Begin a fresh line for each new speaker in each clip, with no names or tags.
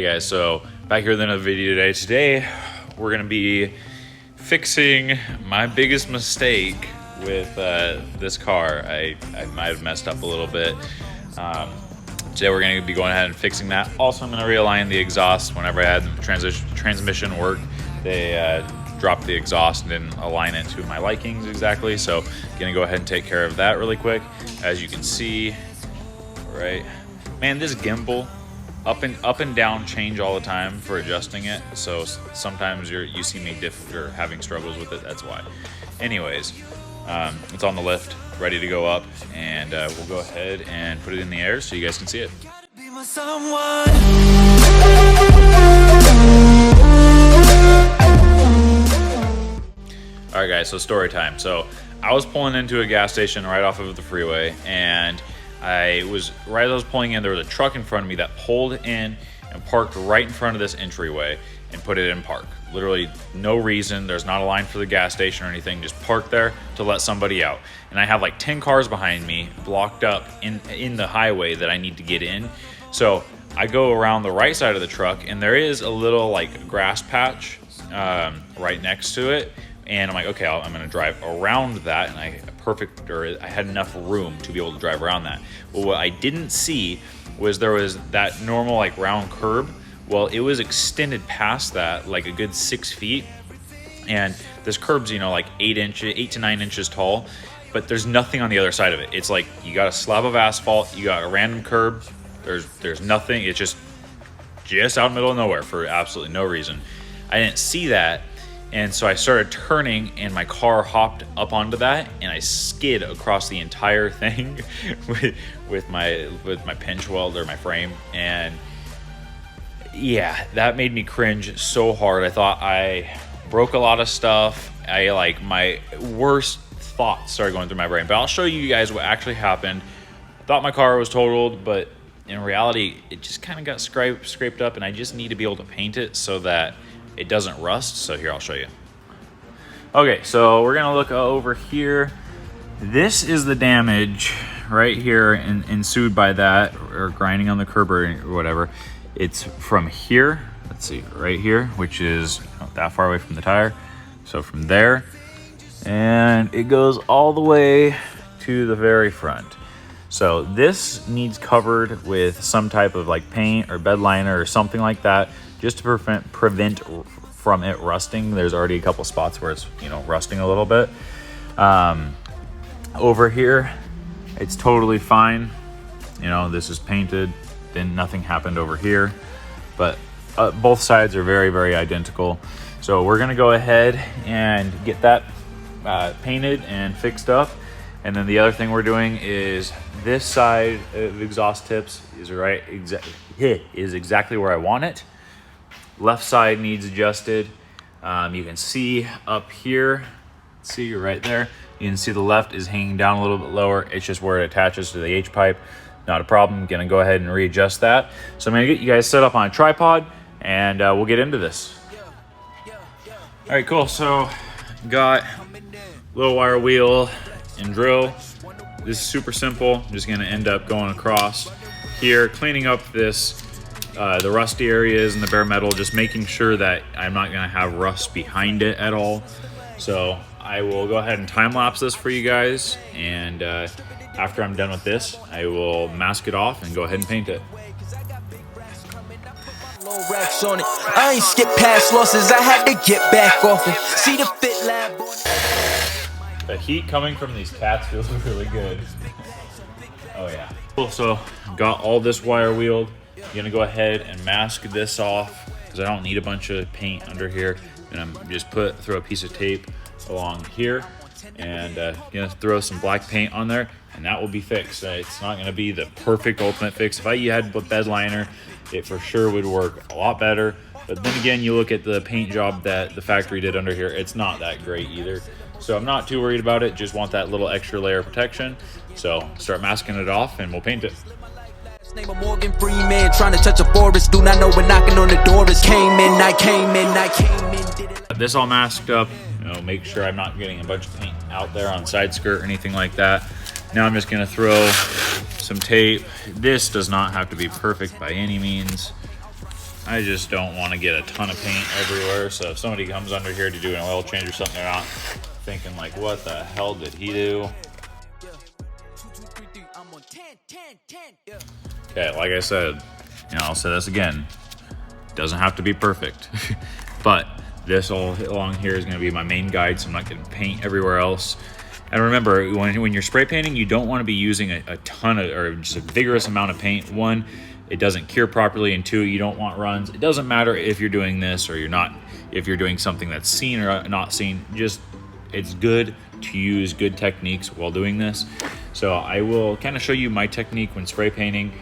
guys, so back here with another video today. Today we're gonna be fixing my biggest mistake with this car. I might have messed up a little bit. Today we're gonna be going ahead and fixing that. Also, I'm gonna realign the exhaust. Whenever I had the transmission work, they dropped the exhaust and didn't align it to my likings exactly. So gonna go ahead and take care of that really quick. As you can see, right, man, this gimbal up and down change all the time for adjusting it. So sometimes you see me having struggles with it. That's why. Anyways, it's on the lift, ready to go up, and we'll go ahead and put it in the air so you guys can see it. All right, guys, so story time. So I was pulling into a gas station right off of the freeway, and right as I was pulling in, there was a truck in front of me that pulled in and parked right in front of this entryway and put it in park. Literally no reason. There's not a line for the gas station or anything. Just parked there to let somebody out. And I have like 10 cars behind me blocked up in the highway that I need to get in. So I go around the right side of the truck, and there is a little like grass patch right next to it. And I'm like, okay, I'm gonna drive around that, and I had enough room to be able to drive around that. Well, what I didn't see was there was that normal like round curb. Well, it was extended past that like a good 6 feet, and this curb's, you know, like 8 to 9 inches tall, but there's nothing on the other side of it. It's like you got a slab of asphalt, you got a random curb. There's nothing. It's just out in the middle of nowhere for absolutely no reason. I didn't see that. And so I started turning, and my car hopped up onto that, and I skid across the entire thing with my pinch weld or my frame. And yeah, that made me cringe so hard. I thought I broke a lot of stuff. My worst thoughts started going through my brain. But I'll show you guys what actually happened. I thought my car was totaled, but in reality, it just kind of got scraped up, and I just need to be able to paint it so that it doesn't rust. So here, I'll show you. Okay, so we're gonna look over here. This is the damage right here ensued by that, or grinding on the curb or whatever. It's from here, let's see, right here, which is not that far away from the tire. So from there, and it goes all the way to the very front. So this needs covered with some type of like paint or bed liner or something like that, just to prevent from it rusting. There's already a couple spots where it's, you know, rusting a little bit. Over here, it's totally fine. You know, this is painted, then nothing happened over here. But both sides are very, very identical. So we're gonna go ahead and get that painted and fixed up. And then the other thing we're doing is this side of exhaust tips is exactly where I want it. Left side needs adjusted. You can see up here, see right there, you can see the left is hanging down a little bit lower. It's just where it attaches to the H pipe. Not a problem. I'm gonna go ahead and readjust that. So I'm gonna get you guys set up on a tripod, and we'll get into this. All right, cool. So got little wire wheel and drill. This is super simple. I'm just gonna end up going across here, cleaning up this the rusty areas and the bare metal, just making sure that I'm not gonna have rust behind it at all. So I will go ahead and time lapse this for you guys, and after I'm done with this, I will mask it off and go ahead and paint it. I ain't skip past losses, I had to get back off it. See the fit lab. The heat coming from these cats feels really good. Oh yeah. Cool, so got all this wire wheeled. I'm gonna go ahead and mask this off because I don't need a bunch of paint under here. And I'm just throw a piece of tape along here, and gonna throw some black paint on there, and that will be fixed. It's not gonna be the perfect ultimate fix. If I had bed liner, it for sure would work a lot better. But then again, you look at the paint job that the factory did under here, it's not that great either. So I'm not too worried about it, just want that little extra layer of protection. So start masking it off and we'll paint it. Name of Morgan Freeman, trying to touch a forest, do not know when knocking on the door is came in, did it. This all masked up, you know, make sure I'm not getting a bunch of paint out there on side skirt or anything like that. Now I'm just gonna throw some tape. This does not have to be perfect by any means. I just don't want to get a ton of paint everywhere. So if somebody comes under here to do an oil change or something, they're not thinking like, what the hell did he do? Okay, like I said, I'll say this again. Doesn't have to be perfect, but this all along here is going to be my main guide, so I'm not going to paint everywhere else. And remember, when you're spray painting, you don't want to be using a ton of, or just a vigorous amount of paint. One, it doesn't cure properly, and two, you don't want runs. It doesn't matter if you're doing this or you're not, if you're doing something that's seen or not seen, just it's good to use good techniques while doing this. So I will kind of show you my technique when spray painting,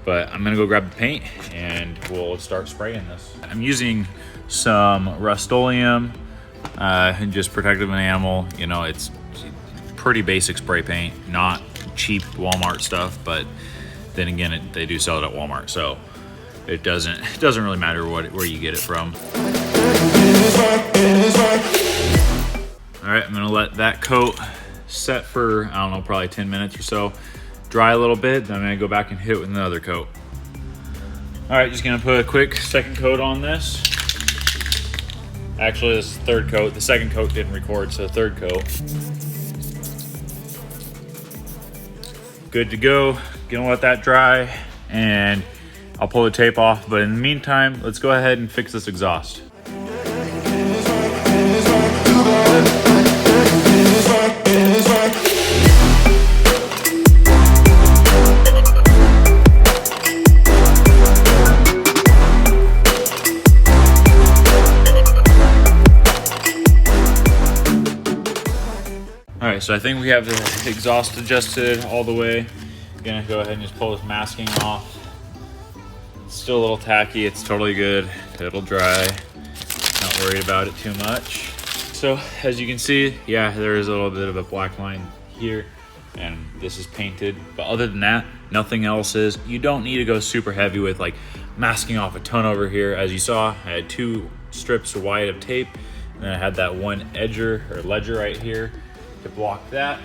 but I'm gonna go grab the paint and we'll start spraying this. I'm using some Rust-Oleum, just protective enamel. It's pretty basic spray paint, not cheap Walmart stuff, but then again, they do sell it at Walmart, so it doesn't really matter where you get it from. All right, I'm gonna let that coat set for, I don't know, probably 10 minutes or so, dry a little bit, then I'm gonna go back and hit it with another coat. All right, just gonna put a quick second coat on this. Actually, this is the third coat. The second coat didn't record, so the third coat. Good to go. Gonna let that dry and I'll pull the tape off, but in the meantime, let's go ahead and fix this exhaust. All right, so I think we have the exhaust adjusted all the way. Gonna go ahead and just pull this masking off. It's still a little tacky, it's totally good. It'll dry, not worried about it too much. So as you can see, yeah, there is a little bit of a black line here and this is painted, but other than that, nothing else is. You don't need to go super heavy with like masking off a ton over here. As you saw, I had 2 strips wide of tape and then I had that one ledger right here to block that.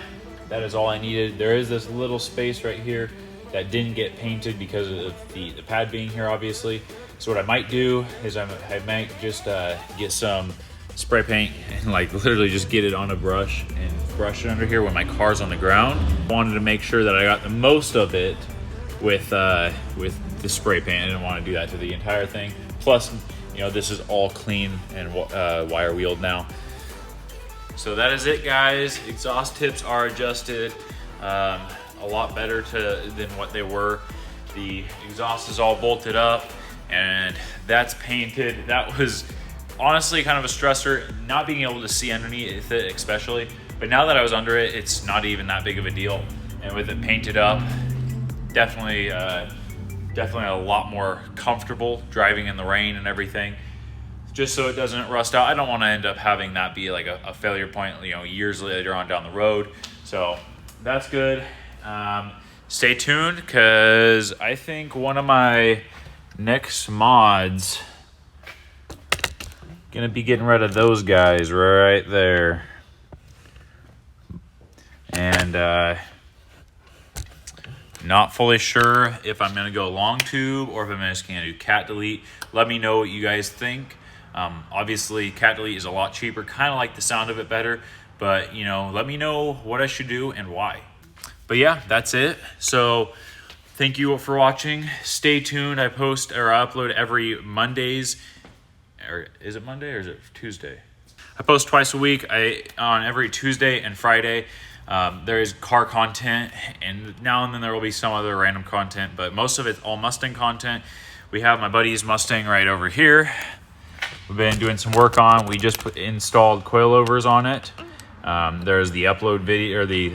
That is all I needed. There is this little space right here that didn't get painted because of the pad being here, obviously. So what I might do is I might just get some spray paint and like literally just get it on a brush and brush it under here when my car's on the ground. I wanted to make sure that I got the most of it with the spray paint. I didn't want to do that to the entire thing. Plus, this is all clean and wire wheeled now. So that is it, guys. Exhaust tips are adjusted a lot better than what they were. The exhaust is all bolted up and that's painted. That was honestly kind of a stressor, not being able to see underneath it especially. But now that I was under it, it's not even that big of a deal. And with it painted up, definitely a lot more comfortable driving in the rain and everything. Just so it doesn't rust out. I don't want to end up having that be like a failure point, years later on down the road. So that's good. Stay tuned because I think one of my next mods gonna be getting rid of those guys right there. And not fully sure if I'm gonna go long tube or if I'm just gonna do cat delete. Let me know what you guys think. Obviously cat delete is a lot cheaper, kind of like the sound of it better, but let me know what I should do and why. But yeah, that's it. So thank you for watching. Stay tuned. I upload every Mondays, or is it Monday or is it Tuesday? I post twice a week. On every Tuesday and Friday. There is car content, and now and then there will be some other random content, but most of it's all Mustang content. We have my buddy's Mustang right over here. We've been doing some work on. We just installed coilovers on it. There's the upload video, or the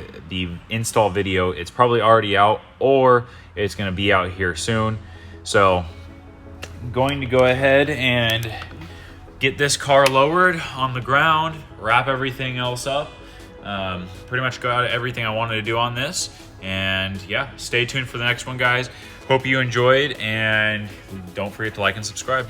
install video. It's probably already out, or it's going to be out here soon. So I'm going to go ahead and get this car lowered on the ground, wrap everything else up. Pretty much got everything I wanted to do on this. And yeah, stay tuned for the next one, guys. Hope you enjoyed, and don't forget to like and subscribe.